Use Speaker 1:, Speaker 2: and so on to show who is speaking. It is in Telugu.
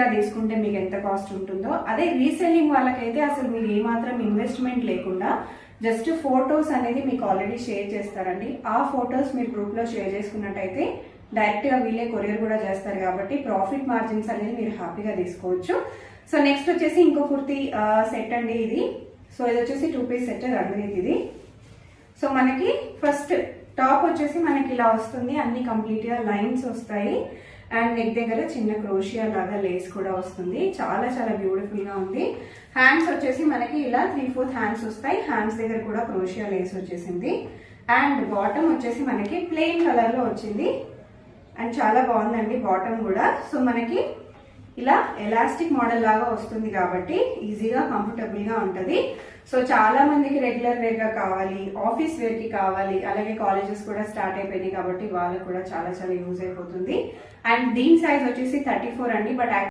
Speaker 1: హోల్సేల్ గా తీసుకుంటే మీకు ఎంత కాస్ట్ ఉంటుందో, అదే రీసెల్లింగ్ వాళ్ళకైతే అసలు మీరు ఏమాత్రం ఇన్వెస్ట్మెంట్ లేకుండా జస్ట్ ఫొటోస్ అనేది మీకు ఆల్రెడీ షేర్ చేస్తారండి. ఆ ఫొటోస్ మీరు గ్రూప్ లో షేర్ చేసుకున్నట్టయితే డైరెక్ట్ గా వీళ్ళే కొరియర్ కూడా చేస్తారు కాబట్టి ప్రాఫిట్ మార్జిన్స్ అనేది మీరు హ్యాపీగా తీసుకోవచ్చు. సో నెక్స్ట్ వచ్చేసి ఇంకో కుర్తీ సెట్ అండి ఇది. సో ఇది వచ్చేసి 2 పీస్ సెట్ రంగునీతి ఇది. సో మనకి ఫస్ట్ టాప్ వచ్చేసి మనకి ఇలా వస్తుంది, అన్ని కంప్లీట్ గా లైన్స్ వస్తాయి అండ్ నెక్ దగ్గర చిన్న క్రోషియా లాగా లేస్ కూడా వస్తుంది. చాలా చాలా బ్యూటిఫుల్ గా ఉంది. హ్యాండ్స్ వచ్చేసి మనకి ఇలా 3/4 హ్యాండ్స్ వస్తాయి. హ్యాండ్స్ దగ్గర కూడా క్రోషియా లేస్ వచ్చేసింది. అండ్ బాటమ్ వచ్చేసి మనకి ప్లెయిన్ కలర్ లో వచ్చింది అండ్ చాలా బాగుందండి బాటమ్ కూడా. సో మనకి ఇలా ఎలాస్టిక్ మోడల్ లాగా వస్తుంది కాబట్టి ఈజీగా కంఫర్టబుల్ గా ఉంటది. సో చాలా మందికి రెగ్యులర్ వేర్ గా కావాలి, ఆఫీస్ వేర్ కి కావాలి, అలాగే కాలేజెస్ కూడా స్టార్ట్ అయిపోయినాయి కాబట్టి వాళ్ళకి కూడా చాలా చాలా యూజ్ అయిపోతుంది. అండ్ దీని సైజ్ వచ్చేసి 34 అండి. బట్